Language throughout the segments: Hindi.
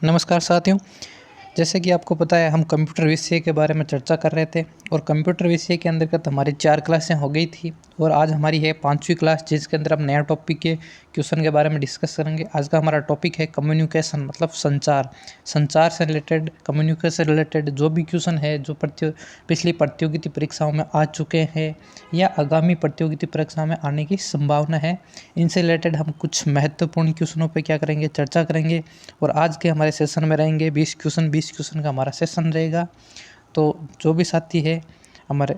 नमस्कार साथियों। जैसे कि आपको पता है हम कंप्यूटर विषय के बारे में चर्चा कर रहे थे और कंप्यूटर विषय के अंतर्गत हमारी 4 क्लासें हो गई थी और आज हमारी है 5वीं क्लास, जिसके अंदर हम नया टॉपिक के क्वेश्चन के बारे में डिस्कस करेंगे। आज का हमारा टॉपिक है कम्युनिकेशन, मतलब संचार से रिलेटेड, कम्युनिकेशन से रिलेटेड जो भी क्वेश्चन है जो पिछली प्रतियोगिता परीक्षाओं में आ चुके हैं या आगामी प्रतियोगिता परीक्षाओं में आने की संभावना है, इनसे रिलेटेड हम कुछ महत्वपूर्ण क्वेश्चनों पर क्या करेंगे, चर्चा करेंगे। और आज के हमारे सेशन में रहेंगे 20 क्वेश्चन का हमारा सेशन रहेगा। तो जो भी साथी है हमारे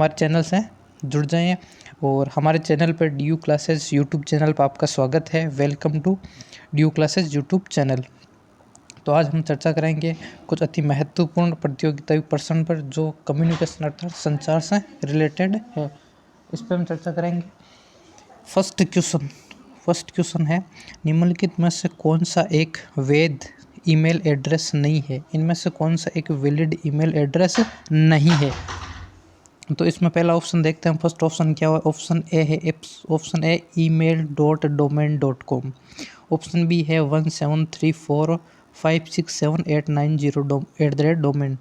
चैनल से जुड़ जाएं और हमारे चैनल पर DU क्लासेस यूट्यूब चैनल पर आपका स्वागत है। Welcome to DU classes YouTube channel. तो आज हम चर्चा करेंगे कुछ अति महत्वपूर्ण प्रतियोगिता प्रश्न पर जो कम्युनिकेशन अर्थात संचार से रिलेटेड है, इस पर हम चर्चा करेंगे। फर्स्ट क्वेश्चन है, निम्नलिखित में से कौन सा एक वैध ईमेल एड्रेस नहीं है? इनमें से कौन सा एक वैलिड ईमेल एड्रेस नहीं है? तो इसमें पहला ऑप्शन देखते हैं। फर्स्ट ऑप्शन क्या हुआ? ऑप्शन ए है email.domain.com। ऑप्शन बी है 1734567890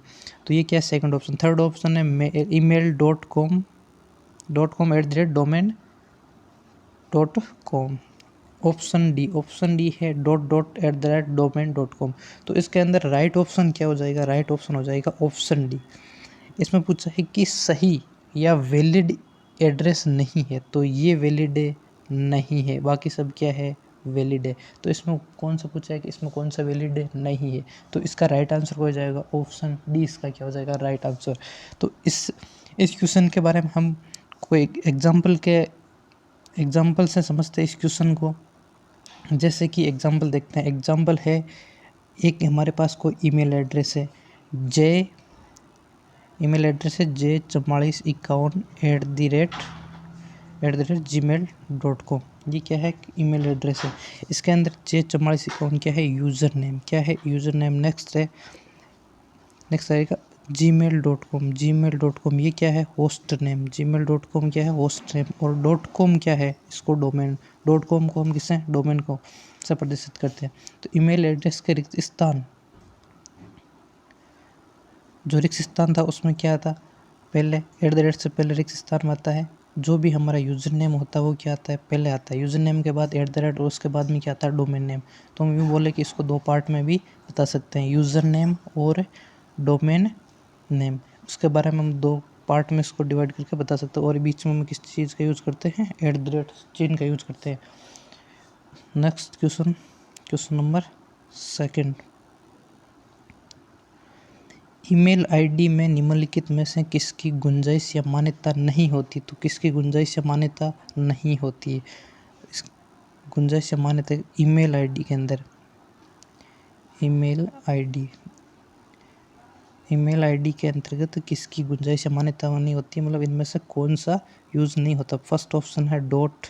तो ये क्या है? Second option. थर्ड ऑप्शन है email.com@domain.com। ऑप्शन डी है .@domain.com। तो इसके अंदर राइट ऑप्शन क्या हो जाएगा? राइट ऑप्शन हो जाएगा ऑप्शन डी। इसमें पूछा है कि सही या वैलिड एड्रेस नहीं है, तो ये वैलिड नहीं है, बाकी सब क्या है? वैलिड है। तो इसमें कौन सा पूछा है कि इसमें कौन सा वैलिड नहीं है? तो इसका राइट आंसर हो जाएगा ऑप्शन डी। इसका क्या हो जाएगा? Right answer. तो इस क्वेश्चन के बारे में हम कोई एग्जाम्पल से समझते हैं इस क्वेश्चन को। जैसे कि एग्जाम्पल देखते हैं। एग्जाम्पल है, एक हमारे पास कोई ईमेल एड्रेस है j4451@gmail.com। ये क्या है? ईमेल एड्रेस है। इसके अंदर j4451 क्या है? User name. क्या है? User name. नेक्स्ट आएगा gmail.com। ये क्या है? Host name. gmail.com क्या है? Host name. और .com क्या है? इसको डोमेन। .com को हम किससे? डोमेन को से प्रदर्शित करते हैं। तो ईमेल एड्रेस के रिक्त स्थान, जो रिक्त स्थान था उसमें क्या था? पहले @ से पहले रिक्त स्थान में आता है। जो भी हमारा यूज़र नेम होता है वो क्या आता है? पहले आता है। यूज़र नेम के बाद @ और उसके बाद में क्या आता है? Domain name. तो हम यूँ बोले कि इसको दो पार्ट में भी बता सकते हैं, यूज़र नेम और डोमेन नेम। उसके बारे में हम दो पार्ट में इसको डिवाइड करके बता सकते हैं। और बीच में हम किस चीज़ का यूज़ करते हैं? @ चिन्ह का यूज़ करते हैं। Next question number 2। Email ID में निम्नलिखित में से किसकी गुंजाइश या मान्यता नहीं होती? तो किसकी गुंजाइश या मान्यता नहीं होती है? गुंजाइश या मान्यता ईमेल आईडी के अंदर, ईमेल आईडी के अंतर्गत किसकी गुंजाइश या मान्यता नहीं होती है? मतलब इनमें से कौन सा यूज़ नहीं होता? फर्स्ट ऑप्शन है डॉट,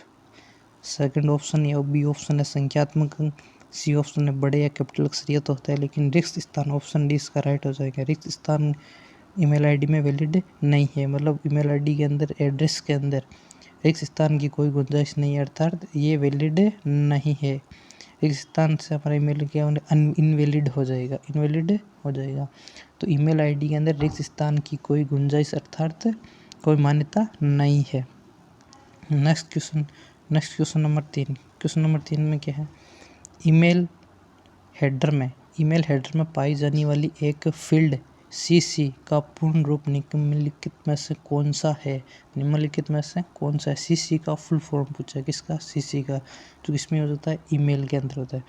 सेकंड ऑप्शन या बी ऑप्शन है संख्यात्मक अंक, सी ऑप्शन है बड़े या कैपिटल अक्षर। ये तो होता है, लेकिन रिक्त स्थान ऑप्शन डी इसका राइट हो जाएगा। रिक्त स्थान ईमेल आईडी में वैलिड नहीं है, मतलब ईमेल आईडी के अंदर, एड्रेस के अंदर रिक्त स्थान की कोई गुंजाइश नहीं है, अर्थात ये वैलिड नहीं है। रिक्त स्थान से हमारा ईमेल क्या इनवैलिड हो जाएगा। तो ईमेल आईडी के अंदर रिक्त स्थान की कोई गुंजाइश अर्थात कोई मान्यता नहीं है। Next question number 3। Question number 3 में क्या है? ईमेल हेडर में पाई जाने वाली एक फील्ड CC का पूर्ण रूप निम्नलिखित में से कौन सा है? निम्नलिखित में से कौन सा है? CC का फुल फॉर्म पूछा है। किसका? CC का, जो इसमें हो जाता है ईमेल के अंदर होता है।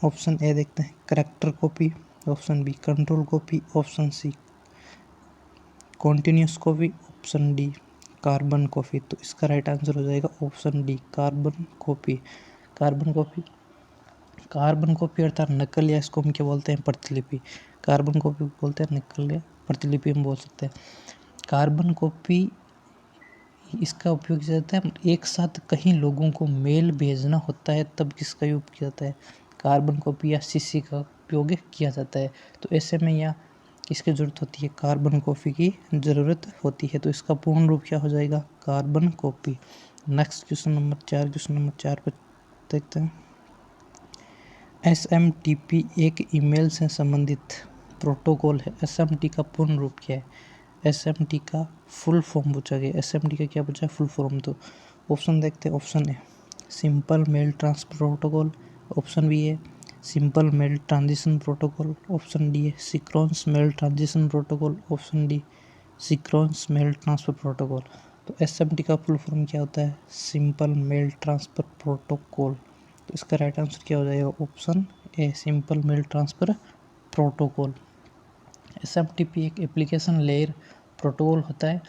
ऑप्शन ए देखते हैं, character copy. Option B, control copy. Option C, continuous copy. Option D, carbon copy. तो इसका राइट आंसर हो जाएगा ऑप्शन डी, कार्बन कॉपी अर्थात नकल, या इसको हम क्या बोलते हैं? प्रतिलिपि। कार्बन कॉपी बोलते हैं नकल या प्रतिलिपि हम बोल सकते हैं। कार्बन कॉपी इसका उपयोग किया जाता है एक साथ कहीं लोगों को मेल भेजना होता है, तब किसका उपयोग किया जाता है? कार्बन कॉपी या CC का उपयोग किया जाता है। तो ऐसे में यहाँ किसकी ज़रूरत होती है? कार्बन कॉपी की ज़रूरत होती है। तो इसका पूर्ण रूप क्या हो जाएगा? Carbon copy. Next question number 4 पर देखते हैं। SMTP एक ईमेल से संबंधित प्रोटोकॉल है। SMT का पूर्ण रूप क्या है? SMT का फुल फॉर्म पूछा गया। SMT का क्या पूछा है? Full form. तो ऑप्शन देखते हैं। Option A simple mail transfer protocol, option B है simple mail transition protocol, option D है synchronous mail transition protocol, option D synchronous mail transfer protocol. तो SMT का फुल फॉर्म क्या होता है? Simple mail transfer protocol. तो इसका राइट आंसर क्या हो जाएगा? Option A simple mail transfer protocol. SMTP एक एप्लीकेशन लेयर प्रोटोकॉल होता है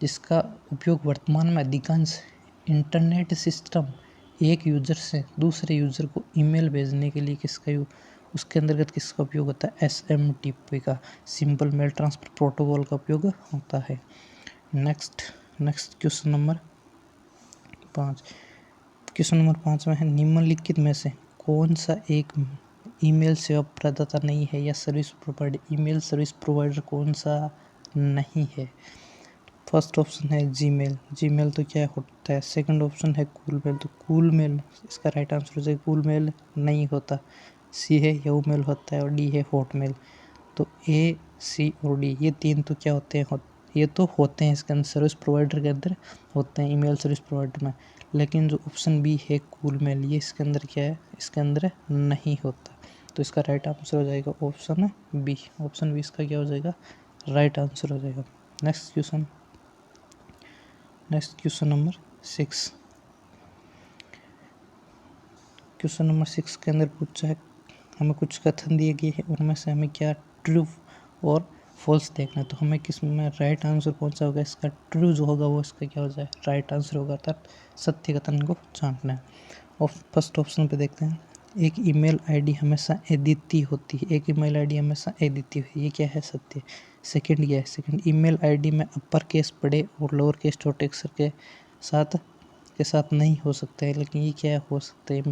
जिसका उपयोग वर्तमान में अधिकांश इंटरनेट सिस्टम एक यूज़र से दूसरे यूज़र को ईमेल भेजने के लिए उसके अंतर्गत किसका उपयोग होता है? SMTP का सिंपल मेल ट्रांसफर प्रोटोकॉल का उपयोग होता है। Next question number 5। Question number 5 में है निम्नलिखित में से कौन सा एक ईमेल सेवा प्रदाता नहीं है या service provider? Email service provider कौन सा नहीं है? फर्स्ट ऑप्शन है जीमेल तो क्या होता है? सेकंड ऑप्शन है कूलमेल, तो कूलमेल इसका राइट आंसर हो जाएगा कूलमेल नहीं होता। सी है याहूमेल होता है और डी है हॉटमेल। तो ए, सी और डी ये तीन तो क्या होते हैं? ये तो होते हैं इसके अंदर, सर्विस प्रोवाइडर के अंदर होते हैं, ईमेल सर्विस प्रोवाइडर में। लेकिन जो ऑप्शन बी है कूलमेल ये इसके अंदर क्या है? इसके अंदर नहीं होता। तो इसका राइट आंसर हो जाएगा ऑप्शन बी। ऑप्शन बी इसका क्या हो जाएगा? राइट आंसर हो जाएगा। Next question number 6। Question number 6 के अंदर पूछा है, हमें कुछ कथन दिए गए हैं, उनमें से हमें क्या ट्रू और फॉल्स देखना है। तो हमें किस में राइट आंसर कौन सा होगा? इसका ट्रू जो होगा वो इसका क्या हो जाए? राइट आंसर होगा, अर्थात सत्य कथन को छांटना है। और फर्स्ट ऑप्शन पे देखते हैं, एक ईमेल आईडी हमेशा अद्वितीय होती है। एक ईमेल आईडी हमेशा अद्वितीय है, ये क्या है? सत्य। सेकंड क्या है? सेकंड ईमेल आईडी में अपर केस बड़े और लोअर केस छोटे अक्षर के साथ नहीं हो सकता है, लेकिन ये क्या हो सकता है?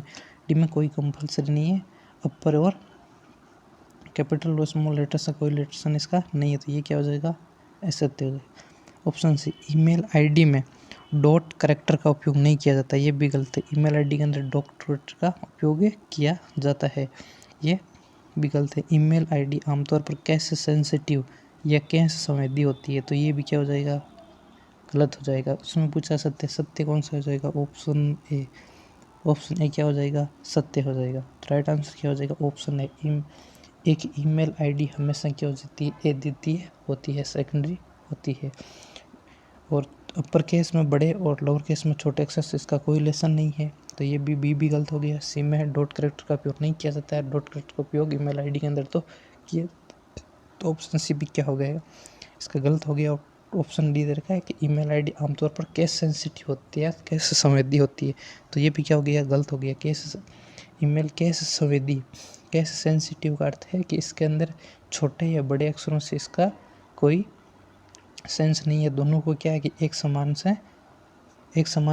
डी में कोई कंपलसरी नहीं है, अपर और कैपिटल और स्मॉल लेटर से कोई लेटर इसका नहीं है, तो ये क्या हो जाएगा? असत्य हो जाएगा। ऑप्शन सी ईमेल आईडी में डॉट करेक्टर का उपयोग नहीं किया जाता, ये भी गलत है। ईमेल आईडी के अंदर डॉट करेक्टर का उपयोग किया जाता है, ये भी गलत है। ईमेल आईडी आमतौर पर कैसे सेंसिटिव या कैसे संवेदी होती है, तो ये भी क्या हो जाएगा? गलत हो जाएगा। उसमें पूछा सत्य कौन सा हो जाएगा? ऑप्शन ए क्या हो जाएगा? सत्य हो जाएगा। तो राइट आंसर क्या हो जाएगा? ऑप्शन ए। एक ईमेल आईडी हमेशा क्या हो जाती है? अद्वितीय होती है, सेकेंडरी होती है। और अपर केस में बड़े और लोअर केस में छोटे अक्षर से इसका कोई रिलेशन नहीं है, तो ये भी गलत हो गया। सी में डॉट करेक्टर का उपयोग नहीं किया जाता है, डॉट करेक्टर का उपयोग ईमेल आईडी के अंदर तो किए, तो ऑप्शन सी भी क्या हो गया? इसका गलत हो गया। ऑप्शन डी दे रखा है कि ईमेल आईडी आमतौर पर केस सेंसिटिव होती है, केस संवेदी होती है, तो ये भी क्या हो गया? गलत हो गया। ईमेल केस संवेदी, केस सेंसिटिव का अर्थ है कि इसके अंदर छोटे या बड़े अक्षरों से इसका कोई सेंस नहीं है। दोनों को क्या है कि एक समान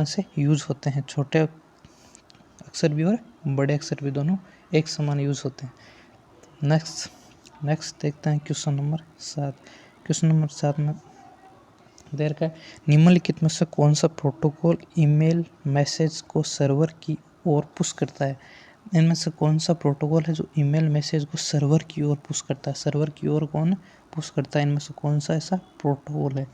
से यूज़ होते हैं, छोटे अक्षर भी और बड़े अक्षर भी दोनों एक समान यूज़ होते हैं। नेक्स्ट देखते हैं क्वेश्चन नंबर 7। क्वेश्चन नंबर 7 में दे रखा है, निम्नलिखित में से कौन सा प्रोटोकॉल ईमेल मैसेज को सर्वर की ओर पुश करता है? इनमें से कौन सा प्रोटोकॉल है जो ईमेल मैसेज को सर्वर की ओर पुश करता है? सर्वर की ओर कौन पुश करता है? इनमें से कौन सा ऐसा प्रोटोकॉल है?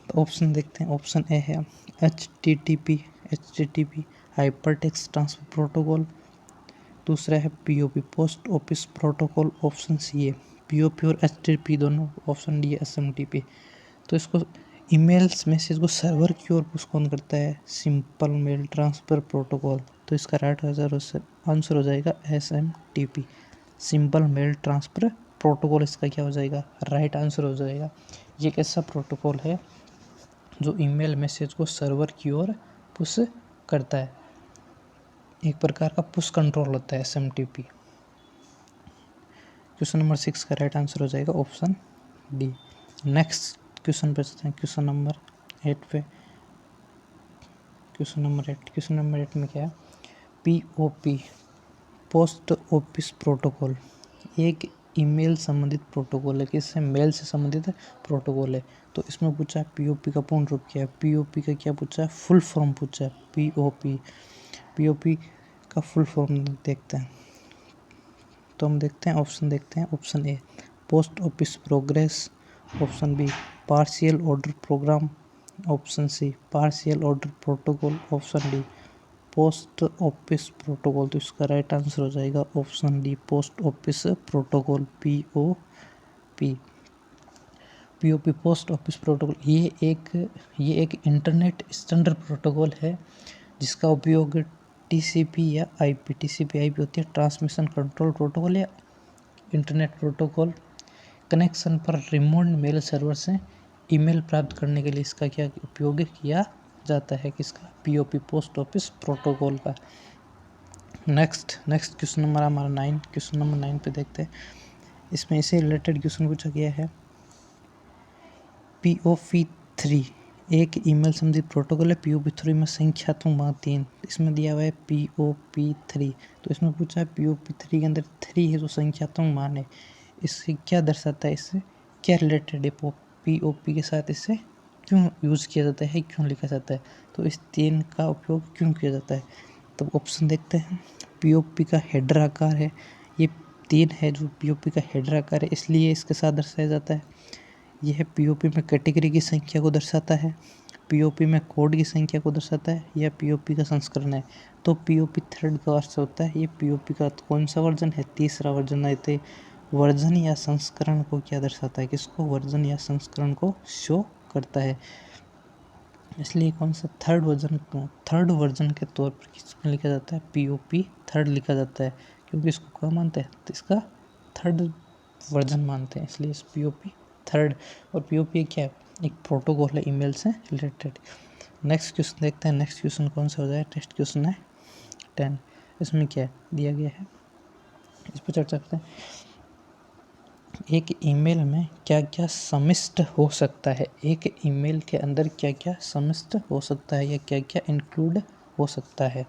तो ऑप्शन देखते हैं। ऑप्शन ए है HTTP hyper text transfer protocol, दूसरा है POP post office protocol, option C है POP और HTTP दोनों, ऑप्शन डी है SMTP। तो इसको ईमेल्स मैसेज को सर्वर की ओर पुश कौन करता है? Simple mail transfer protocol. तो इसका राइट आंसर हो जाएगा SMTP, simple mail transfer protocol. इसका क्या हो जाएगा? राइट आंसर हो जाएगा। ये एक ऐसा प्रोटोकॉल है जो ईमेल मैसेज को सर्वर की ओर पुश करता है, एक प्रकार का पुश कंट्रोल होता है SMTP। क्वेश्चन नंबर 6 का राइट आंसर हो जाएगा ऑप्शन डी। नेक्स्ट क्वेश्चन पे चलते हैं, क्वेश्चन नंबर 8 पे। क्वेश्चन नंबर 8 में क्या है? POP पोस्ट ऑफिस प्रोटोकॉल एक ईमेल संबंधित प्रोटोकॉल है, किससे? मेल से संबंधित प्रोटोकॉल है। तो इसमें पूछा है POP का पूर्ण रूप क्या है? POP का क्या पूछा है? फुल फॉर्म पूछा है। POP का फुल फॉर्म देखते हैं। तो हम देखते हैं ऑप्शन, देखते हैं option A post office progress, option B partial order program, option C partial order protocol, option D post office protocol. तो इसका राइट आंसर हो जाएगा option D post office protocol, POP post office protocol. ये एक इंटरनेट स्टैंडर्ड प्रोटोकॉल है जिसका उपयोग टीसीपी या आईपी, टीसीपी आईपी होती है ट्रांसमिशन कंट्रोल प्रोटोकॉल या इंटरनेट प्रोटोकॉल, कनेक्शन पर रिमोट मेल सर्वर से ईमेल प्राप्त करने के लिए इसका क्या उपयोग किया जाता है, किसका, पीओपी पोस्ट ऑफिस प्रोटोकॉल का। नेक्स्ट क्वेश्चन नंबर हमारा 9, क्वेश्चन नंबर 9 पे देखते हैं। इसमें इससे रिलेटेड क्वेश्चन पूछा गया है। POP3 एक ईमेल संबंधित प्रोटोकॉल है। POP3 में संख्यात्मक मान 3, इसमें दिया हुआ है POP3। तो इसमें पूछा है POP3 के अंदर 3 है जो संख्यात्मक मान है, इससे क्या दर्शाता है, इससे क्या रिलेटेड है, POP के साथ इससे क्यों यूज़ किया जाता है, क्यों लिखा जाता है, तो इस 3 का उपयोग क्यों किया जाता है। तो ऑप्शन देखते हैं। POP का हेडर आकार है, ये 3 है जो POP का हेडर आकार है, इसलिए इसके साथ दर्शाया जाता है। यह POP में कैटेगरी की संख्या को दर्शाता है, POP में कोड की संख्या को दर्शाता है, या POP का संस्करण है। तो POP थर्ड का अर्थ होता है, ये POP का कौन सा वर्जन है, तीसरा वर्जन है। वर्जन या संस्करण को क्या दर्शाता है, किसको, वर्जन या संस्करण को शो करता है, इसलिए कौन सा थर्ड वर्जन के तौर पर किसमें लिखा जाता है, POP थर्ड लिखा जाता है, क्योंकि इसको क्या मानते हैं, तो इसका थर्ड वर्जन मानते हैं, इसलिए इस POP थर्ड। और POP क्या है, एक प्रोटोकॉल है ईमेल से रिलेटेड। नेक्स्ट क्वेश्चन देखते हैं। नेक्स्ट क्वेश्चन कौन सा हो जाए, नेक्स्ट क्वेश्चन है 10। इसमें क्या दिया गया है, इस पर चर्चा करते हैं। एक ईमेल में क्या क्या समाविष्ट हो सकता है, एक ईमेल के अंदर क्या क्या समाविष्ट हो सकता है या क्या क्या इंक्लूड हो सकता है।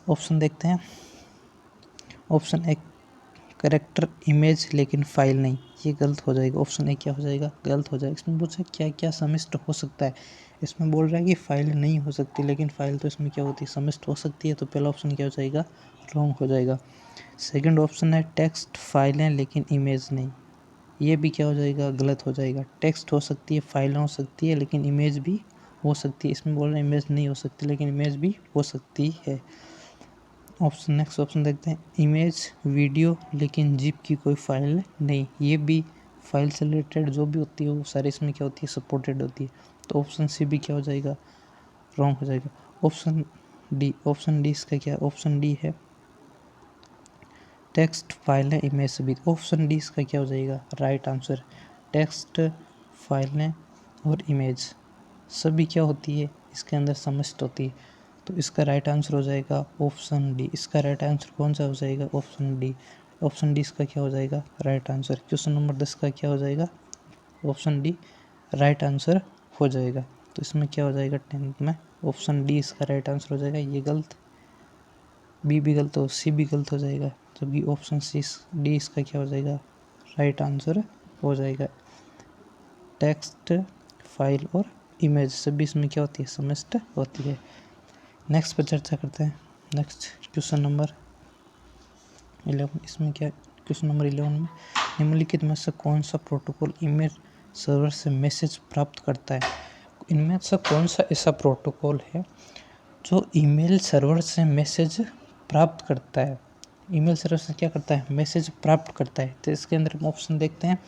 ऑप्शन देखते हैं। ऑप्शन ए कैरेक्टर इमेज लेकिन फाइल नहीं, ये गलत हो जाएगा। ऑप्शन ए क्या हो जाएगा, गलत हो जाएगा। इसमें पूछा क्या क्या समाविष्ट हो सकता है, इसमें बोल रहा है कि फाइल नहीं हो सकती, लेकिन फाइल तो इसमें क्या होती है, समाविष्ट हो सकती है। तो पहला ऑप्शन क्या हो जाएगा, रॉन्ग हो जाएगा। सेकंड ऑप्शन है टेक्स्ट फाइलें लेकिन इमेज नहीं, ये भी क्या हो जाएगा, गलत हो जाएगा। टेक्स्ट हो सकती है, फाइलें हो सकती है, लेकिन इमेज भी हो सकती है। इसमें बोल रहे हैं इमेज नहीं हो सकती, लेकिन इमेज भी हो सकती है। नेक्स्ट ऑप्शन देखते हैं। इमेज वीडियो लेकिन जिप की कोई फाइल नहीं, ये भी फाइल से रिलेटेड जो भी होती है वो सारी इसमें क्या होती है, सपोर्टेड होती है। तो ऑप्शन सी भी क्या हो जाएगा, रॉन्ग हो जाएगा। ऑप्शन डी इसका क्या, ऑप्शन डी है टेक्स्ट फाइलें इमेज से भी। ऑप्शन डी इसका क्या हो जाएगा, राइट आंसर। टेक्स्ट फाइलें और इमेज सभी क्या होती है, इसके अंदर समाविष्ट होती है। तो इसका राइट आंसर हो जाएगा ऑप्शन डी। इसका राइट आंसर कौन सा हो जाएगा, ऑप्शन डी। ऑप्शन डी इसका क्या हो जाएगा, राइट आंसर। क्वेश्चन नंबर 10 का क्या हो जाएगा, ऑप्शन डी राइट आंसर हो जाएगा। तो इसमें क्या हो जाएगा 10th में, ऑप्शन डी इसका राइट आंसर हो जाएगा। ये गलत, बी भी गलत हो, सी भी गलत हो जाएगा, जबकि ऑप्शन सी डी इसका क्या हो जाएगा, राइट आंसर हो जाएगा। टेक्स्ट फाइल और इमेज सभी इसमें क्या होती है, समाविष्ट होती है। नेक्स्ट पर चर्चा करते हैं। Next question number 11। इसमें क्या, क्वेश्चन नंबर 11 में निम्नलिखित में से कौन सा प्रोटोकॉल ईमेल सर्वर से मैसेज प्राप्त करता है। इनमें से कौन सा ऐसा प्रोटोकॉल है जो ईमेल सर्वर से मैसेज प्राप्त करता है, ईमेल सर्वर से क्या करता है, मैसेज प्राप्त करता है। तो इसके अंदर हम ऑप्शन देखते हैं।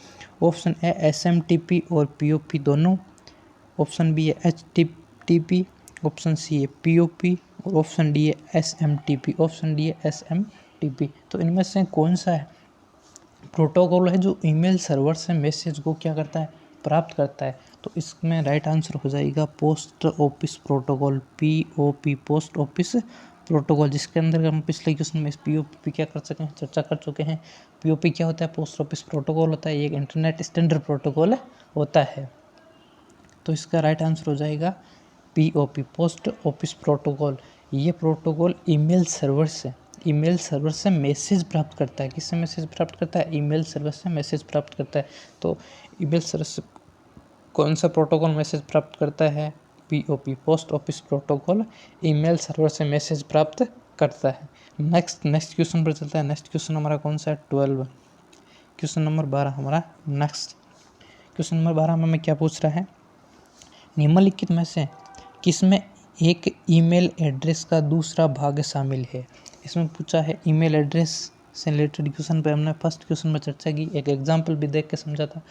ऑप्शन ए SMTP और POP दोनों, ऑप्शन बी है HTTP, ऑप्शन सी है POP और ऑप्शन डी है SMTP, ऑप्शन डी है SMTP। तो इनमें से कौन सा है प्रोटोकॉल है जो ईमेल सर्वर से मैसेज को क्या करता है, प्राप्त करता है। तो इसमें राइट आंसर हो जाएगा post office protocol, POP post office protocol, जिसके अंदर हम पिछले क्वेश्चन में POP क्या कर सके हैं, चर्चा कर चुके हैं। POP क्या होता है, पोस्ट ऑफिस प्रोटोकॉल होता है, ये एक इंटरनेट स्टैंडर्ड प्रोटोकॉल होता है। तो इसका राइट आंसर हो जाएगा POP पोस्ट ऑफिस प्रोटोकॉल। ये प्रोटोकॉल ईमेल सर्वर से मैसेज प्राप्त करता है। किससे मैसेज प्राप्त करता है, ईमेल सर्वर से मैसेज प्राप्त करता है। तो ईमेल सर्वर से कौन सा प्रोटोकॉल मैसेज प्राप्त करता है, POP post office protocol email server से मैसेज प्राप्त करता है। नेक्स्ट क्वेश्चन पर चलता है। नेक्स्ट क्वेश्चन हमारा कौन सा है? 12। क्वेश्चन नंबर 12 हमारा नेक्स्ट क्वेश्चन नंबर 12 में क्या पूछ रहा है? निम्नलिखित में से किसमें एक ईमेल एड्रेस का दूसरा भाग शामिल है? इसमें पूछा है ईमेल एड्रेस से रिलेटेड क्वेश्चन पे हमने फर्स्ट क्वेश्चन में चर्चा की, एक एग्जांपल भी देख के समझा था।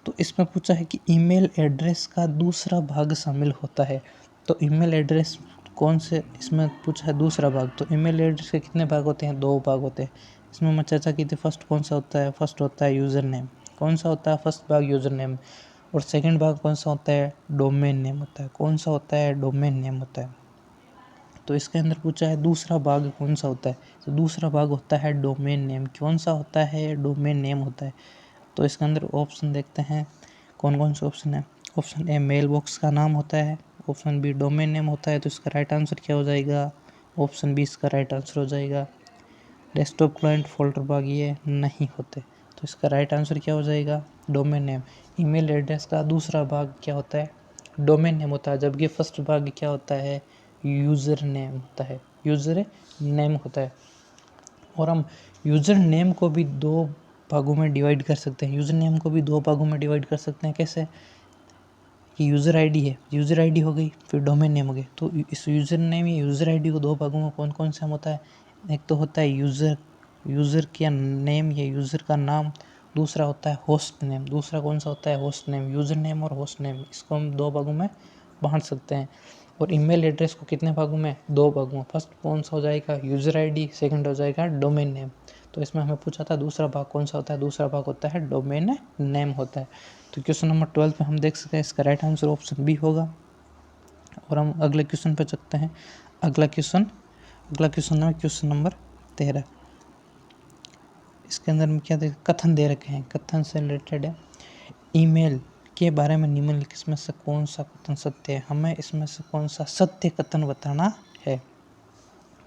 तो इसमें पूछा है कि ईमेल एड्रेस का दूसरा भाग शामिल होता है। तो ईमेल एड्रेस कौन से, इसमें पूछा है दूसरा भाग। तो ईमेल एड्रेस के कितने भाग होते हैं? 2 भाग होते हैं। इसमें मैं चर्चा की थी। फर्स्ट कौन सा होता है? फर्स्ट होता है यूज़र नेम। कौन सा होता है फर्स्ट भाग? User name. और सेकंड भाग कौन सा होता है? डोमेन नेम होता है। कौन सा होता है? डोमेन नेम होता है। तो इसके अंदर पूछा है दूसरा भाग कौन सा होता है? तो दूसरा भाग होता है डोमेन नेम। कौन सा होता है? डोमेन नेम होता है। तो इसके अंदर ऑप्शन देखते हैं कौन कौन से ऑप्शन है। ऑप्शन ए मेल बॉक्स का नाम होता है। ऑप्शन बी डोमेन नेम होता है। तो इसका राइट आंसर क्या हो जाएगा? ऑप्शन बी इसका राइट आंसर हो जाएगा। डेस्कटॉप क्लाइंट फोल्डर भाग ये नहीं होते। तो इसका राइट आंसर क्या हो जाएगा? Domain name. ईमेल एड्रेस का दूसरा भाग क्या होता है? डोमेन नेम होता है। जबकि फर्स्ट भाग क्या होता है? यूज़र नेम होता है। यूज़र नेम होता है। और हम यूज़र नेम को भी 2 भागों में डिवाइड कर सकते हैं। यूज़र नेम को भी 2 भागों में डिवाइड कर सकते हैं। कैसे? कि यूज़र आईडी है, यूज़र आईडी हो गई, फिर डोमेन नेम हो गई। तो इस यूज़र नेम या यूज़र आईडी को 2 भागों में कौन कौन सा होता है? एक तो होता है यूज़र का नेम या यूज़र का नाम। दूसरा होता है होस्ट नेम। दूसरा कौन सा होता है? Host name. यूज़र नेम और होस्ट नेम, इसको हम 2 भागों में बांट सकते हैं। और ईमेल एड्रेस को कितने भागों में? 2 भागों में। फर्स्ट कौन सा हो जाएगा? User ID. सेकंड हो जाएगा डोमेन नेम। तो इसमें हमें पूछा था दूसरा भाग कौन सा होता है? दूसरा भाग होता है डोमेन नेम होता है। तो क्वेश्चन नंबर 12 में हम देख सकते हैं इसका राइट आंसर ऑप्शन बी होगा। और हम अगले क्वेश्चन पे चलते हैं। अगला क्वेश्चन है क्वेश्चन नंबर 13। इसके अंदर में क्या कथन दे रखे हैं? कथन से रिलेटेड है। ईमेल के बारे में निम्नलिखित में से कौन सा कथन सत्य है? हमें इसमें से कौन सा सत्य कथन बताना है?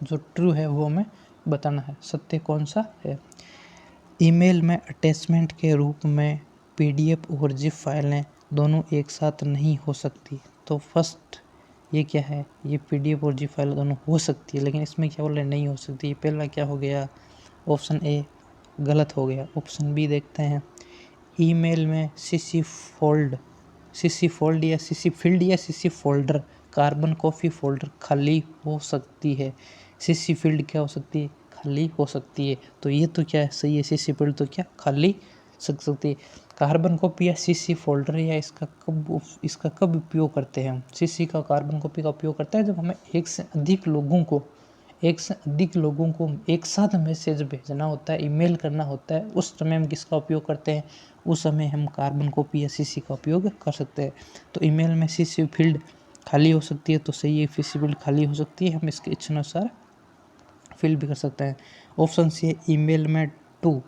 जो ट्रू है वो हमें बताना है। सत्य कौन सा है? ईमेल में अटैचमेंट के रूप में PDF और जिप फाइलें दोनों एक साथ नहीं हो सकती। तो फर्स्ट ये क्या है? ये PDF और जिप फाइल दोनों हो सकती है, लेकिन इसमें क्या बोल रहे हैं? नहीं हो सकती। पहला क्या हो गया? ऑप्शन ए गलत हो गया। ऑप्शन बी देखते हैं। ईमेल में CC फोल्ड या CC फील्ड या CC folder carbon copy folder खाली हो सकती है। CC फील्ड क्या हो सकती है? खाली हो सकती है। तो ये तो क्या है? सही है। CC फील्ड तो क्या खाली सकती है। कार्बन कॉपी या CC फोल्डर या इसका कब उपयोग करते हैं हम? CC का कार्बन कॉपी का उपयोग करते हैं जब हमें एक से अधिक लोगों को एक साथ मैसेज भेजना होता है, ईमेल करना होता है। उस समय हम किसका उपयोग करते हैं? उस समय हम कार्बन कॉपी या CC का उपयोग कर सकते हैं। तो ईमेल में CC फील्ड खाली हो सकती है। तो सही है, CC फील्ड खाली हो सकती है। हम इसके इच्छानुसार फिल भी कर सकते हैं। ऑप्शन सी, ईमेल में 2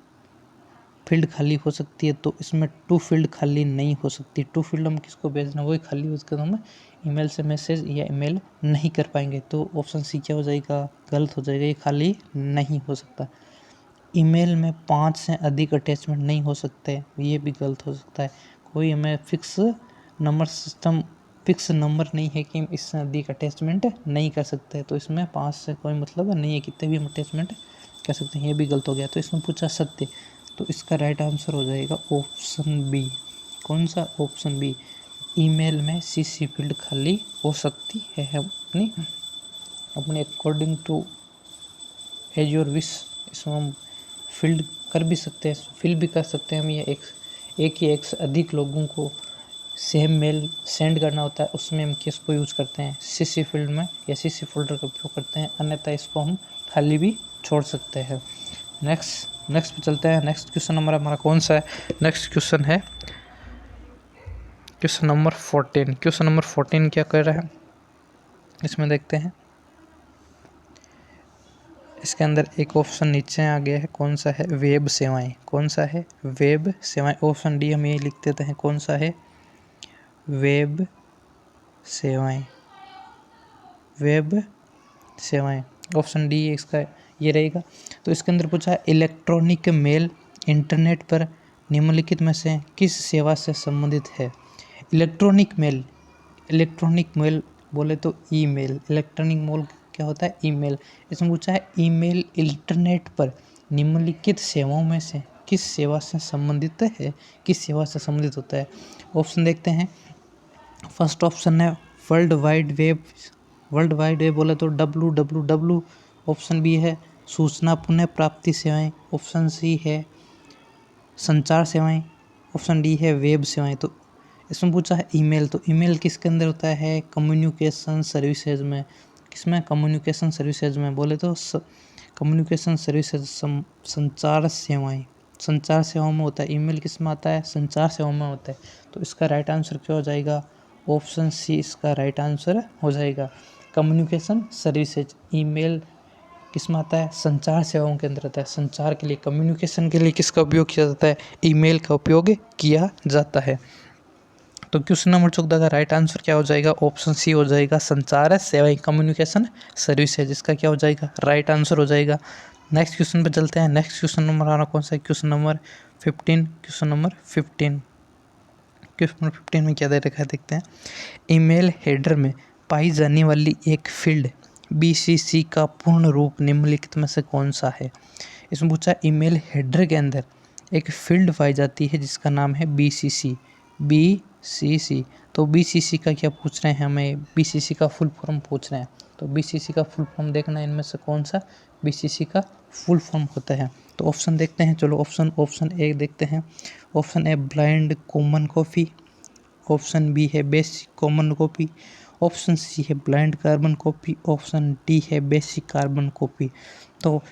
फील्ड खाली हो सकती है। तो इसमें 2 फील्ड खाली नहीं हो सकती। 2 फील्ड हम किसको भेजना, वही खाली हो सकता है। हम ईमेल से मैसेज या ईमेल नहीं कर पाएंगे। तो ऑप्शन सी क्या हो जाएगा? गलत हो जाएगा। ये खाली नहीं हो सकता। ईमेल में 5 से अधिक अटैचमेंट नहीं हो सकते। ये भी गलत हो सकता है। कोई हमें फिक्स नंबर नहीं है कि हम इससे अधिक अटैचमेंट नहीं कर सकते। तो इसमें 5 से कोई मतलब नहीं है, कितने भी हम अटैचमेंट कर सकते हैं। ये भी गलत हो गया। तो इसमें पूछा सत्य। तो इसका राइट आंसर हो जाएगा ऑप्शन बी। कौन सा? Option B. ईमेल में CC फील्ड खाली हो सकती है। अपने according to as your wish, इसमें हम फिल भी कर सकते हैं हम। ये एक से अधिक लोगों को सेम मेल सेंड करना होता है, उसमें हम किसको यूज़ करते हैं? CC फील्ड में या CC फोल्डर का उपयोग करते हैं। अन्यथा इसको हम खाली भी छोड़ सकते हैं। नेक्स्ट पे चलते हैं। नेक्स्ट क्वेश्चन नंबर हमारा कौन सा है? नेक्स्ट क्वेश्चन है क्वेश्चन नंबर 14। क्वेश्चन नंबर 14 क्या कर रहा है? इसमें देखते हैं। इसके अंदर एक ऑप्शन नीचे आ गया है। कौन सा है? वेब सेवाएं। कौन सा है? वेब सेवाएं। ऑप्शन डी हम ये लिख देते हैं। कौन सा है? वेब सेवाएं। वेब सेवाएं, ऑप्शन डी इसका ये रहेगा। तो इसके अंदर पूछा है इलेक्ट्रॉनिक मेल इंटरनेट पर निम्नलिखित में से किस सेवा से संबंधित है? इलेक्ट्रॉनिक मेल बोले तो ईमेल। इलेक्ट्रॉनिक मेल क्या होता है? ईमेल। इसमें पूछा है ईमेल इंटरनेट पर निम्नलिखित सेवाओं में से किस सेवा से संबंधित है, किस सेवा से संबंधित होता है। ऑप्शन देखते हैं। फर्स्ट ऑप्शन है world wide web. World wide web बोले तो WWW। ऑप्शन बी है सूचना पुनः प्राप्ति सेवाएं। ऑप्शन सी है संचार सेवाएं। ऑप्शन डी है वेब सेवाएं। तो इसमें पूछा है ईमेल, तो ईमेल किसके अंदर होता है? कम्युनिकेशन सर्विसेज में। किसमें? कम्युनिकेशन सर्विसेज में। बोले तो कम्युनिकेशन सर्विसेज संचार सेवाएं। संचार सेवाओं में होता है। ईमेल किस में आता है? संचार सेवाओं में होता है। तो इसका राइट आंसर क्या हो जाएगा? ऑप्शन सी इसका राइट आंसर हो जाएगा। कम्युनिकेशन सर्विसेज ईमेल किस में आता है? संचार सेवाओं के अंदर आता है। संचार के लिए, कम्युनिकेशन के लिए किसका उपयोग किया जाता है? ईमेल का उपयोग किया जाता है। तो क्वेश्चन नंबर 14 का राइट आंसर क्या हो जाएगा? ऑप्शन सी हो जाएगा संचार सेवाएं, कम्युनिकेशन सर्विसेज। इसका क्या हो जाएगा? राइट आंसर हो जाएगा। नेक्स्ट क्वेश्चन पे चलते हैं। नेक्स्ट क्वेश्चन नंबर हमारा कौन सा है? Question number 15। Question number 15। Question number 15 में क्या दे रखा है देखते हैं। ईमेल हेडर में पाई जाने वाली एक फील्ड BCC का पूर्ण रूप निम्नलिखित में से कौन सा है? इसमें पूछा ईमेल हेडर के अंदर एक फील्ड पाई जाती है जिसका नाम है BCC। BCC। तो BCC का क्या पूछ रहे हैं हमें? BCC का फुल फॉर्म पूछ रहे हैं। तो BCC का फुल फॉर्म देखना है इनमें से कौन सा BCC का फुल फॉर्म होता है। तो ऑप्शन देखते हैं। चलो ऑप्शन ए देखते हैं। Option A blind common copy. Option B है basic common copy. Option C है blind carbon copy. Option D है बेसिक कार्बन कॉपी। तो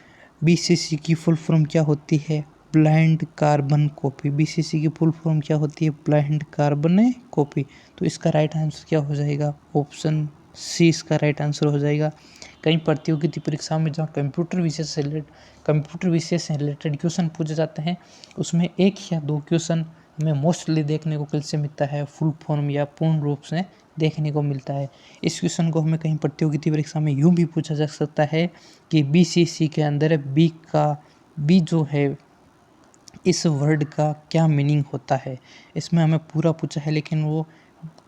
BCC की फुल फॉर्म क्या होती है? Blind carbon copy. BCC की फुल फॉर्म क्या होती है? Blind carbon copy. तो इसका राइट आंसर क्या हो जाएगा? ऑप्शन सी इसका राइट आंसर हो जाएगा। कई प्रतियोगिता परीक्षा में जहाँ कंप्यूटर विषय से रिलेटेड क्वेश्चन पूछे जाते हैं उसमें एक या दो क्वेश्चन हमें मोस्टली देखने को कैसे मिलता है? फुल फॉर्म या पूर्ण रूप से देखने को मिलता है। इस क्वेश्चन को हमें कहीं प्रतियोगिता परीक्षा में यूँ भी पूछा जा सकता है कि BCC के अंदर बी जो है इस वर्ड का क्या मीनिंग होता है। इसमें हमें पूरा पूछा है लेकिन वो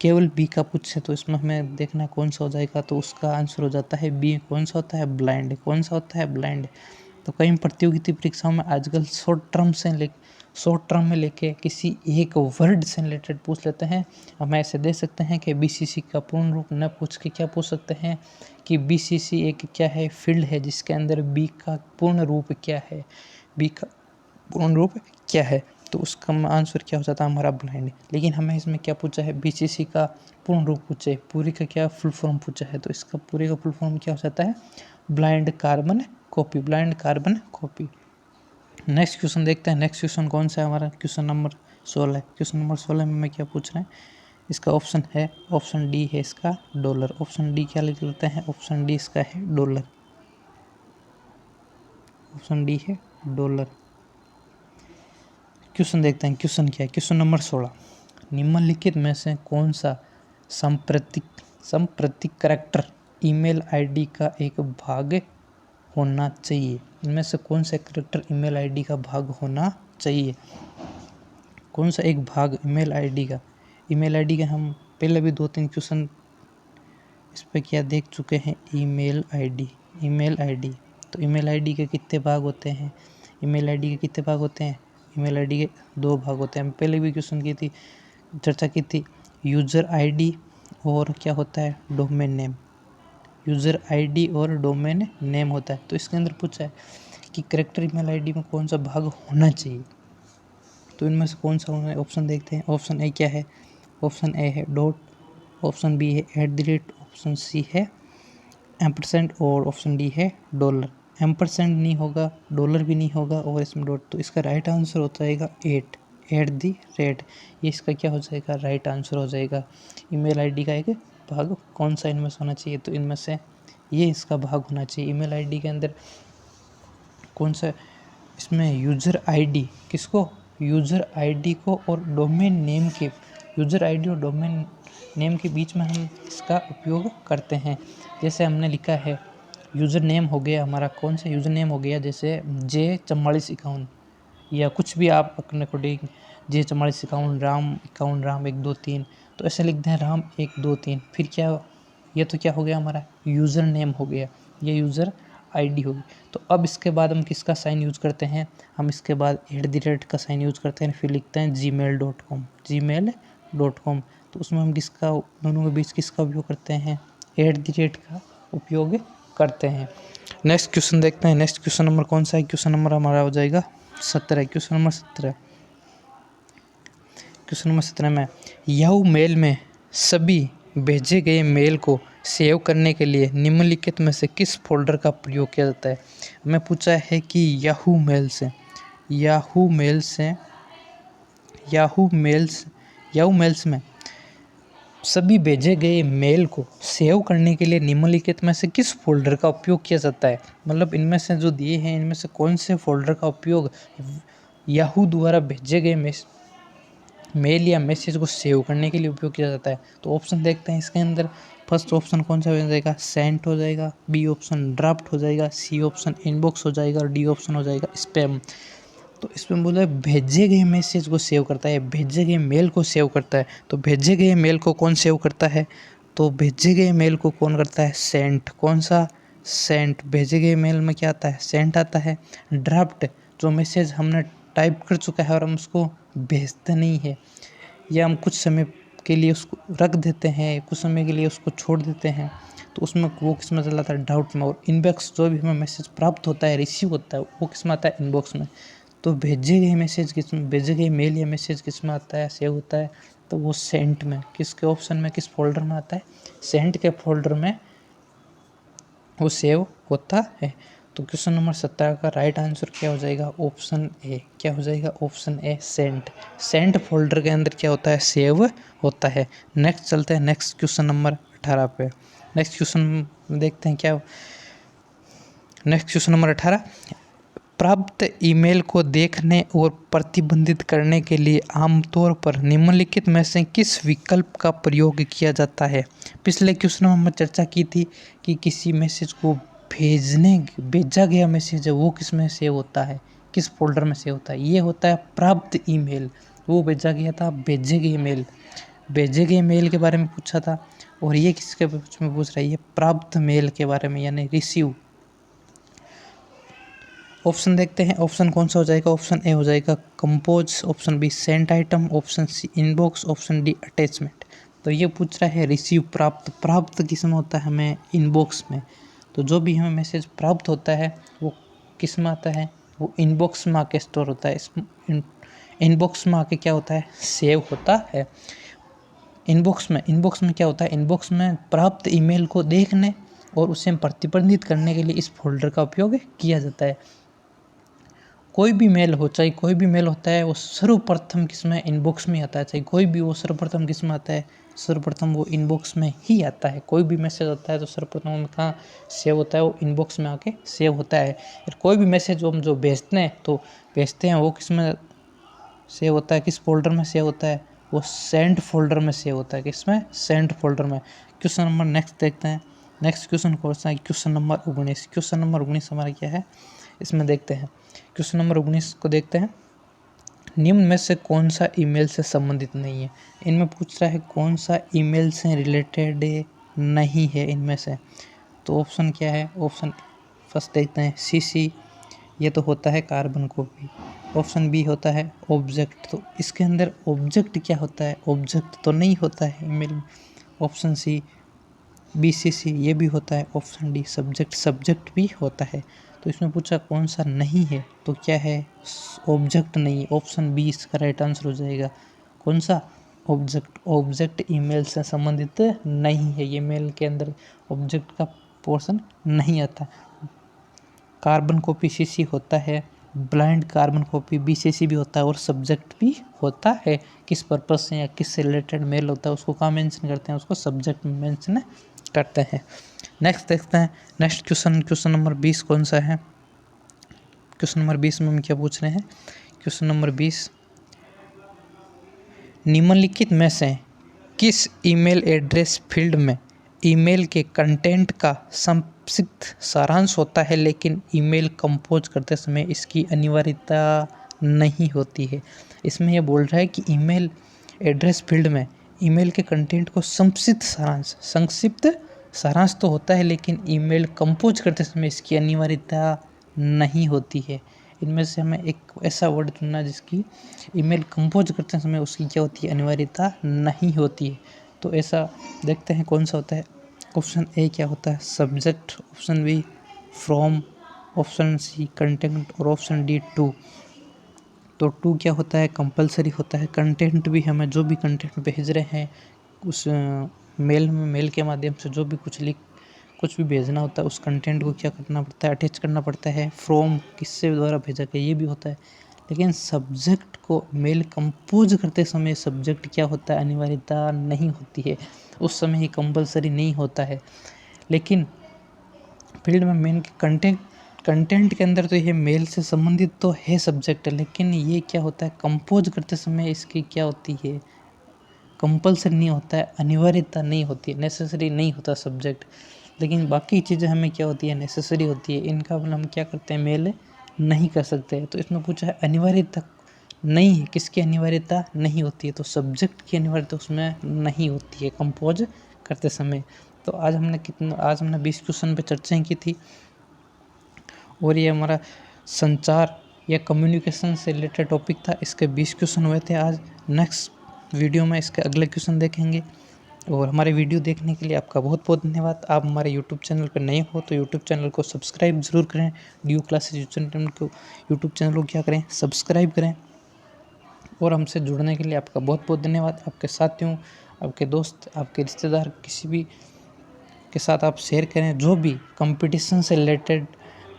केवल बी का पूछे तो इसमें हमें देखना कौन सा हो जाएगा। तो उसका आंसर हो जाता है बी। कौन सा होता है? ब्लाइंड। कौन सा होता है? ब्लाइंड। तो कई प्रतियोगिता परीक्षाओं में आजकल शॉर्ट टर्म में लेके किसी एक वर्ड से रिलेटेड पूछ लेते हैं। हम ऐसे दे सकते हैं कि BCC का पूर्ण रूप न पूछ के क्या पूछ सकते हैं कि BCC एक क्या है? फील्ड है जिसके अंदर बी का पूर्ण रूप क्या है? बी का पूर्ण रूप क्या है? तो उसका आंसर क्या हो जाता है? हमारा ब्लाइंड। लेकिन हमें इसमें क्या पूछा है? BCC का पूर्ण रूप पूछे, पूरी का क्या फुल फॉर्म पूछा है। तो इसका पूरे का फुल फॉर्म क्या हो जाता है? Blind carbon copy. Blind carbon copy. Next question देखते हैं। नेक्स्ट क्वेश्चन कौन सा है हमारा? Question number 16। क्वेश्चन नंबर 16 में क्या पूछ रहे हैं? इसका ऑप्शन है, ऑप्शन डी है इसका डॉलर। ऑप्शन डी क्या लिख लेते हैं? ऑप्शन डी इसका है डॉलर। ऑप्शन डी है डॉलर। क्वेश्चन देखते हैं क्वेश्चन क्या है। Question number 16। निम्नलिखित में से कौन सा सांप्रतिक करैक्टर ईमेल आईडी का एक भाग होना चाहिए? इनमें से कौन सा करैक्टर ईमेल आईडी का भाग होना चाहिए? कौन सा एक भाग ईमेल आईडी का? ईमेल आईडी का हम पहले भी 2-3 क्वेश्चन इस पर क्या देख चुके हैं। Email ID. तो ईमेल आईडी के कितने भाग होते हैं? ईमेल आईडी के कितने भाग होते हैं? ईमेल आईडी के 2 भाग होते हैं। पहले भी क्वेश्चन की थी, चर्चा की थी। यूज़र आईडी और क्या होता है? Domain name. यूज़र आईडी और डोमेन नेम होता है। तो इसके अंदर पूछा है कि करेक्टर ईमेल आईडी में कौन सा भाग होना चाहिए। तो इनमें से कौन सा होना है? ऑप्शन देखते हैं। ऑप्शन ए क्या है? ऑप्शन ए है डॉट। ऑप्शन बी है @ ऑप्शन सी है एम्परसेंड और ऑप्शन डी है डॉलर। एम्परसेंड नहीं होगा, डॉलर भी नहीं होगा और इसमें डॉट। तो इसका राइट आंसर हो जाएगा @। ये इसका क्या हो जाएगा? राइट आंसर हो जाएगा। ईमेल आईडी का एक भाग कौन सा इनमें से होना चाहिए? तो इनमें से ये इसका भाग होना चाहिए। ईमेल आईडी के अंदर कौन सा? इसमें यूज़र आईडी किसको? यूज़र आईडी को और डोमेन नेम के, यूज़र आईडी और डोमेन नेम के बीच में हम इसका उपयोग करते हैं। जैसे हमने लिखा है यूज़र नेम हो गया हमारा, कौन सा यूज़र नेम हो गया? जैसे J4451 या कुछ भी आप अपने अकॉर्डिंग J4451 राम 1 2 3। तो ऐसे लिखते हैं राम 1 2 3। फिर क्या ये तो क्या हो गया हमारा यूज़र नेम हो गया, ये यूज़र आईडी होगी। तो अब इसके बाद हम किसका साइन यूज़ करते हैं, हम इसके बाद @ का साइन यूज़ करते हैं, फिर लिखते हैं gmail.com। तो उसमें हम किसका, दोनों के बीच किसका उपयोग करते हैं, @ का उपयोग करते हैं। नेक्स्ट क्वेश्चन देखते हैं। नेक्स्ट क्वेश्चन नंबर कौन सा है, क्वेश्चन नंबर हमारा हो जाएगा 17। क्वेश्चन नंबर 17 में याहू मेल में सभी भेजे गए मेल को सेव करने के लिए निम्नलिखित में से किस फोल्डर का प्रयोग किया जाता है। हमें पूछा है कि याहू मेल्स में सभी भेजे गए मेल को सेव करने के लिए निम्नलिखित में से किस फोल्डर का उपयोग किया जाता है। मतलब इनमें से जो दिए हैं इनमें से कौन से फोल्डर का उपयोग याहू द्वारा भेजे गए मेल या मैसेज को सेव करने के लिए उपयोग किया जाता है। तो ऑप्शन देखते हैं इसके अंदर। फर्स्ट ऑप्शन कौन सा हो जाएगा, सेंट हो जाएगा, बी ऑप्शन ड्राफ्ट हो जाएगा, सी ऑप्शन इनबॉक्स हो जाएगा और डी ऑप्शन हो जाएगा स्पैम। तो इसमें बोला है भेजे गए मैसेज को सेव करता है, भेजे गए मेल को सेव करता है। तो भेजे गए मेल को कौन सेव करता है, तो भेजे गए मेल को कौन करता है, सेंट। कौन सा, सेंट। भेजे गए मेल में क्या आता है, सेंट आता है। ड्राफ्ट, जो मैसेज हमने टाइप कर चुका है और हम उसको भेजते नहीं है, या हम कुछ समय के लिए उसको रख देते हैं, कुछ समय के लिए उसको छोड़ देते हैं, तो उसमें वो किस में चला जाता है, डाउट में। और इनबॉक्स, जो भी हमें मैसेज प्राप्त होता है, रिसीव होता है, वो किस में आता है, इनबॉक्स में। तो भेजे गए मैसेज किस में, भेजे गए मेल या मैसेज किस में आता है, सेव होता है, तो वो सेंट में। किसके ऑप्शन में, किस फोल्डर में आता है, सेंट के फोल्डर में वो सेव होता है। तो क्वेश्चन नंबर 17 का राइट आंसर क्या हो जाएगा, ऑप्शन ए। क्या हो जाएगा, ऑप्शन ए, सेंट फोल्डर के अंदर क्या होता है, सेव होता है। नेक्स्ट चलते हैं नेक्स्ट क्वेश्चन नंबर 18 पे। नेक्स्ट क्वेश्चन देखते हैं क्या। नेक्स्ट क्वेश्चन नंबर 18, प्राप्त ईमेल को देखने और प्रतिबंधित करने के लिए आमतौर पर निम्नलिखित में से किस विकल्प का प्रयोग किया जाता है। पिछले क्वेश्चन में हमने चर्चा की थी कि किसी मैसेज को भेजा गया मैसेज है वो किस में सेव होता है, किस फोल्डर में सेव होता है, ये होता है प्राप्त ईमेल। वो भेजा गया था, भेजे गए मेल के बारे में पूछा था। और ये किसके में पूछ रहा है, ये प्राप्त मेल के बारे में, यानी रिसीव। ऑप्शन देखते हैं, ऑप्शन कौन सा हो जाएगा, ऑप्शन ए हो जाएगा compose, option B sent item, option C inbox, option D attachment. तो ये पूछ रहा है रिसीव, प्राप्त किस में होता है, हमें इनबॉक्स में। तो जो भी हमें मैसेज प्राप्त होता है वो किस में आता है, वो इनबॉक्स में आके स्टोर होता है। इनबॉक्स में आके क्या होता है, सेव होता है। इनबॉक्स में क्या होता है, इनबॉक्स में प्राप्त ईमेल को देखने और उसे प्रतिबंधित करने के लिए इस फोल्डर का उपयोग किया जाता है। कोई भी मेल हो, चाहे कोई भी मेल होता है, वो सर्वप्रथम किस में, इनबॉक्स में आता है। चाहे कोई भी, वो सर्वप्रथम किस में आता है, सर्वप्रथम वो इनबॉक्स में ही आता है। कोई भी मैसेज आता है तो सर्वप्रथम में कहाँ सेव होता है, वो इनबॉक्स में आके सेव होता है। और कोई भी मैसेज हम जो भेजते हैं वो किस में सेव होता है, किस फोल्डर में सेव होता है, वो सेंट फोल्डर में सेव होता है। किस में, सेंट फोल्डर में। क्वेश्चन नंबर नेक्स्ट देखते हैं। नेक्स्ट क्वेश्चन कौन सा है, क्वेश्चन नंबर 19। क्वेश्चन नंबर 19 हमारा क्या है, इसमें देखते हैं। क्वेश्चन नंबर 19 को देखते हैं। निम्न में से कौन सा ईमेल से संबंधित नहीं है। इनमें पूछ रहा है कौन सा ईमेल से रिलेटेड नहीं है इनमें से। तो ऑप्शन क्या है, ऑप्शन फर्स्ट देखते हैं सीसी, ये तो होता है कार्बन कॉपी। ऑप्शन बी होता है ऑब्जेक्ट, तो इसके अंदर ऑब्जेक्ट क्या होता है, ऑब्जेक्ट तो नहीं होता है ईमेल में। ऑप्शन सी बीसीसी, ये भी होता है। ऑप्शन डी सब्जेक्ट भी होता है। तो इसमें पूछा कौन सा नहीं है, तो क्या है, ऑब्जेक्ट नहीं है। ऑप्शन बी इसका राइट आंसर हो जाएगा। कौन सा, ऑब्जेक्ट ईमेल से संबंधित नहीं है। ये मेल के अंदर ऑब्जेक्ट का पोर्शन नहीं आता। कार्बन कॉपी सीसी होता है, ब्लाइंड कार्बन कॉपी बीसीसी भी होता है, और सब्जेक्ट भी होता है। किस पर्पज से या किस से रिलेटेड मेल होता है उसको कहाँ मेंशन करते हैं, उसको सब्जेक्ट में मेंशन करते हैं। नेक्स्ट देखते हैं। नेक्स्ट क्वेश्चन नंबर 20 कौन सा है। क्वेश्चन नंबर 20 में हम क्या पूछ रहे हैं, क्वेश्चन नंबर 20, निम्नलिखित में से किस ईमेल एड्रेस फील्ड में ईमेल के कंटेंट का संक्षिप्त सारांश होता है, लेकिन ईमेल कंपोज करते समय इसकी अनिवार्यता नहीं होती है। इसमें यह बोल रहा है कि ईमेल एड्रेस फील्ड में ईमेल के कंटेंट को संक्षिप्त सारांश तो होता है, लेकिन ईमेल कंपोज करते समय इसकी अनिवार्यता नहीं होती है। इनमें से हमें एक ऐसा वर्ड चुनना जिसकी ईमेल कंपोज करते समय उसकी क्या होती है, अनिवार्यता नहीं होती है। तो ऐसा देखते हैं कौन सा होता है। ऑप्शन ए क्या होता है, subject, option B from, option C content और ऑप्शन डी टू। तो टू क्या होता है, कंपलसरी होता है। कंटेंट भी हमें जो भी कंटेंट भेज रहे हैं उस मेल के माध्यम से जो भी कुछ भी भेजना होता है उस कंटेंट को क्या करना पड़ता है, अटैच करना पड़ता है। फ्रॉम किससे द्वारा भेजा गया ये भी होता है। लेकिन सब्जेक्ट को मेल कंपोज करते समय सब्जेक्ट क्या होता है, अनिवार्यता नहीं होती है, उस समय ही कंपलसरी नहीं होता है। लेकिन फील्ड में मेन कंटेंट के अंदर तो ये मेल से संबंधित तो है सब्जेक्ट, लेकिन ये क्या होता है, कंपोज करते समय इसकी क्या होती है, कंपलसरी नहीं होता है, अनिवार्यता नहीं होती है, नेसेसरी नहीं होता सब्जेक्ट। लेकिन बाकी चीज़ें हमें क्या होती है, नेसेसरी होती है। इनका हम क्या करते हैं, मेल नहीं कर सकते। तो इसमें पूछा है अनिवार्यता नहीं है, किसकी अनिवार्यता नहीं होती है, तो सब्जेक्ट की अनिवार्यता उसमें नहीं होती है कंपोज करते समय। तो आज हमने 20 क्वेश्चन पे चर्चा की थी, और ये हमारा संचार या कम्युनिकेशन से रिलेटेड टॉपिक था। इसके 20 क्वेश्चन हुए थे आज। नेक्स्ट वीडियो में इसके अगले क्वेश्चन देखेंगे। और हमारे वीडियो देखने के लिए आपका बहुत बहुत धन्यवाद। आप हमारे यूट्यूब चैनल पर नए हो तो यूट्यूब चैनल को सब्सक्राइब ज़रूर करें। ड्यू क्लासेज यूट्यूब चैनल को क्या करें, सब्सक्राइब करें। और हमसे जुड़ने के लिए आपका बहुत बहुत धन्यवाद। आपके साथियों, आपके दोस्त, आपके रिश्तेदार किसी भी के साथ आप शेयर करें जो भी कंपटीशन से रिलेटेड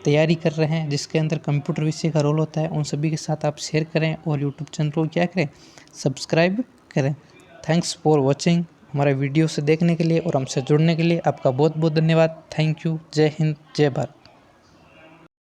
तैयारी कर रहे हैं, जिसके अंदर कंप्यूटर विषय का रोल होता है, उन सभी के साथ आप शेयर करें और यूट्यूब चैनल को क्या करें, सब्सक्राइब करें। Thanks for watching. हमारे वीडियो से देखने के लिए और हमसे जुड़ने के लिए आपका बहुत बहुत धन्यवाद। Thank you. जय हिंद, जय भारत।